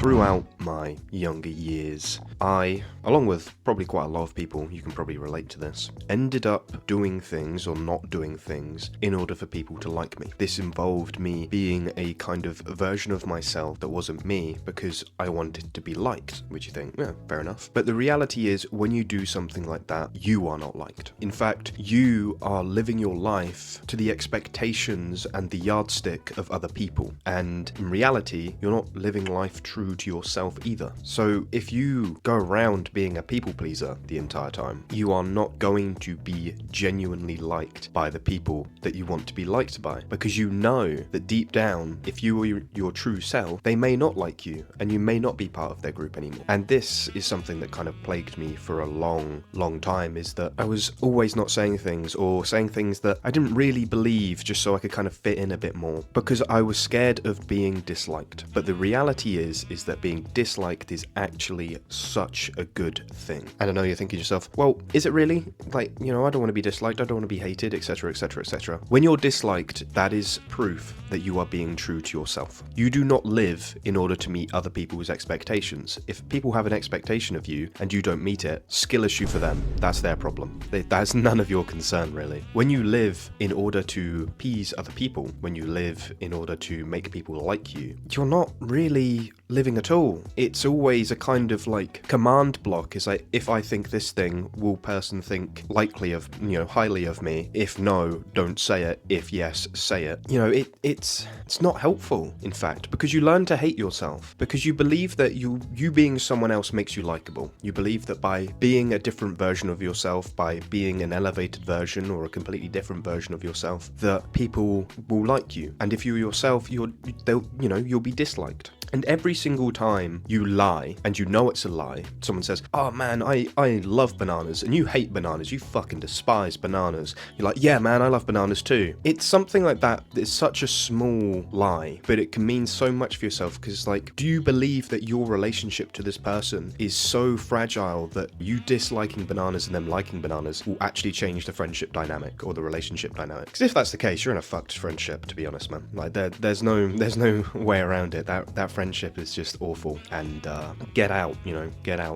Throughout my younger years, I, along with probably quite a lot of people, you can probably relate to this, ended up doing things or not doing things in order for people to like me. This involved me being a kind of version of myself that wasn't me because I wanted to be liked, which you think, yeah, fair enough. But the reality is, when you do something like that, you are not liked. In fact, you are living your life to the expectations and the yardstick of other people. And in reality, you're not living life true to yourself either. So if you go around being a people pleaser the entire time, you are not going to be genuinely liked by the people that you want to be liked by, because you know that deep down, if you were your true self, they may not like you and you may not be part of their group anymore. And this is something that kind of plagued me for a long time, is that I was always not saying things, or saying things that I didn't really believe just so I could kind of fit in a bit more, because I was scared of being disliked. But the reality is that being disliked is actually such a good thing. And I know you're thinking to yourself, well, is it really? Like, you know, I don't want to be disliked, I don't want to be hated, etc, etc, etc. When you're disliked, that is proof that you are being true to yourself. You do not live in order to meet other people's expectations. If people have an expectation of you and you don't meet it, skill issue for them. That's their problem. That's none of your concern, really. When you live in order to appease other people, when you live in order to make people like you, you're not really living at all. It's always a kind of like command block. It's like, if I think this thing, will person think highly of me? If no, don't say it. If yes, say it. You know, it's not helpful, in fact, because you learn to hate yourself, because you believe that you being someone else makes you likable. You believe that by being a different version of yourself, by being an elevated version or a completely different version of yourself, that people will like you. And if you're yourself, you'll be disliked. And every single time you lie, and you know it's a lie, someone says, oh man, I love bananas, and you hate bananas, you fucking despise bananas. You're like, yeah man, I love bananas too. It's something like that. It's such a small lie, but it can mean so much for yourself, because like, do you believe that your relationship to this person is so fragile that you disliking bananas and them liking bananas will actually change the friendship dynamic or the relationship dynamic? Because if that's the case, you're in a fucked friendship, to be honest, man. Like, there's no way around it. That friendship is just awful, and get out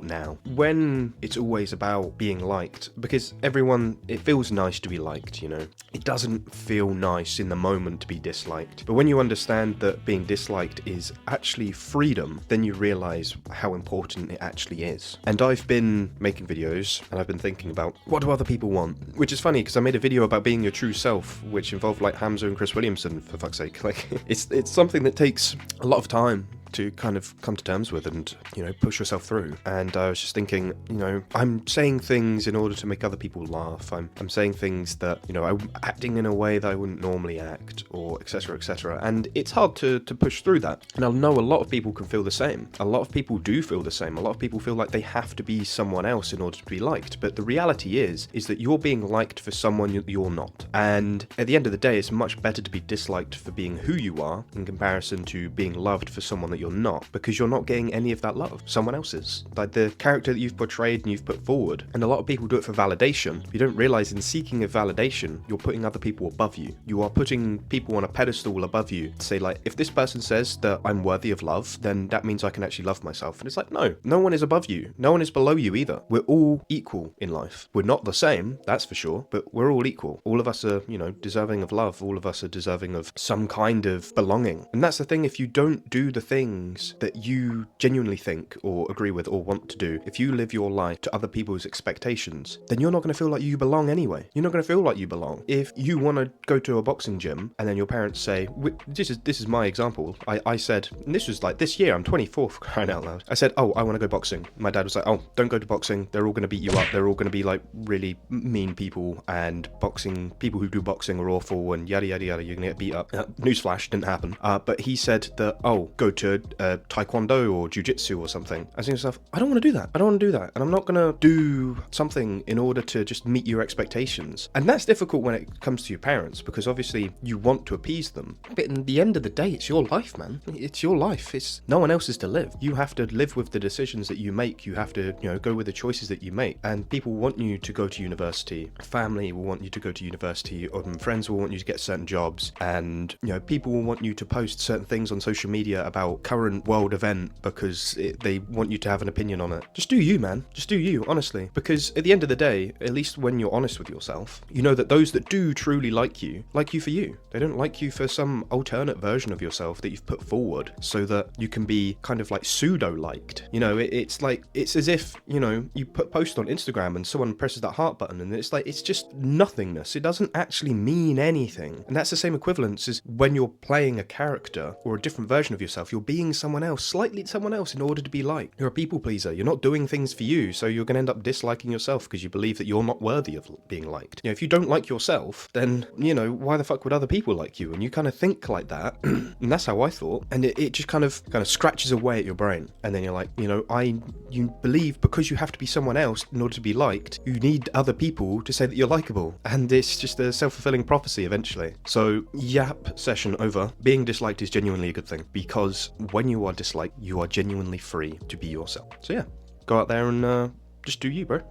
now. When it's always about being liked, because everyone, it feels nice to be liked, you know. It doesn't feel nice in the moment to be disliked. But when you understand that being disliked is actually freedom, then you realize how important it actually is. And I've been making videos, and I've been thinking about, what do other people want? Which is funny, because I made a video about being your true self, which involved like Hamza and Chris Williamson, for fuck's sake. Like, it's something that takes a lot of time to kind of come to terms with and, you know, push yourself through. And I was just thinking, you know, I'm saying things in order to make other people laugh. I'm saying things that, you know, I'm acting in a way that I wouldn't normally act, or etc, etc. And it's hard to push through that. And I know a lot of people can feel the same. A lot of people do feel the same. A lot of people feel like they have to be someone else in order to be liked. But the reality is that you're being liked for someone you're not. And at the end of the day, it's much better to be disliked for being who you are in comparison to being loved for someone that you're not, because you're not getting any of that love. Someone else's. Like the character that you've portrayed and you've put forward. And a lot of people do it for validation. You don't realize in seeking a validation, you're putting other people above you. You are putting people on a pedestal above you to say, like, if this person says that I'm worthy of love, then that means I can actually love myself. And it's like, no one is above you. No one is below you either. We're all equal in life. We're not the same, that's for sure, but we're all equal. All of us are, you know, deserving of love. All of us are deserving of some kind of belonging. And that's the thing, if you don't do the things that you genuinely think or agree with or want to do, if you live your life to other people's expectations, then you're not going to feel like you belong anyway. You're not going to feel like you belong. If you want to go to a boxing gym and then your parents say, this is my example. I said, and this was like this year, I'm 24 for crying out loud. I said, oh, I want to go boxing. My dad was like, oh, don't go to boxing. They're all going to beat you up. They're all going to be like really mean people, and people who do boxing are awful, and yada yada yada, you're going to get beat up. Newsflash, didn't happen. But he said that, oh, go to taekwondo or jiu-jitsu or something. I was thinking to myself, I don't want to do that. And I'm not going to do something in order to just meet your expectations. And that's difficult when it comes to your parents, because obviously you want to appease them. But in the end of the day, it's your life, man. It's your life. It's no one else's to live. You have to live with the decisions that you make. You have to, you know, go with the choices that you make. And people want you to go to university. Family will want you to go to university, or friends will want you to get certain jobs. And, you know, people will want you to post certain things on social media about current world event because they want you to have an opinion on it. Just do you, man. Just do you, honestly. Because at the end of the day, at least when you're honest with yourself, you know that those that do truly like you for you. They don't like you for some alternate version of yourself that you've put forward so that you can be kind of like pseudo-liked. You know, it's like, it's as if, you know, you post on Instagram and someone presses that heart button and it's like, it's just nothingness. It doesn't actually mean anything. And that's the same equivalence as when you're playing a character or a different version of yourself, you're being someone else, slightly someone else in order to be liked. You're a people pleaser. You're not doing things for you, so you're going to end up disliking yourself because you believe that you're not worthy of being liked. You know, if you don't like yourself, then, you know, why the fuck would other people like you? And you kind of think like that, and that's how I thought. And it just kind of scratches away at your brain. And then you're like, you know, you believe because you have to be someone else in order to be liked, you need other people to say that you're likable. And it's just a self-fulfilling prophecy eventually. So, yap session over. Being disliked is genuinely a good thing, because when you are disliked, you are genuinely free to be yourself. So yeah, go out there and just do you, bro.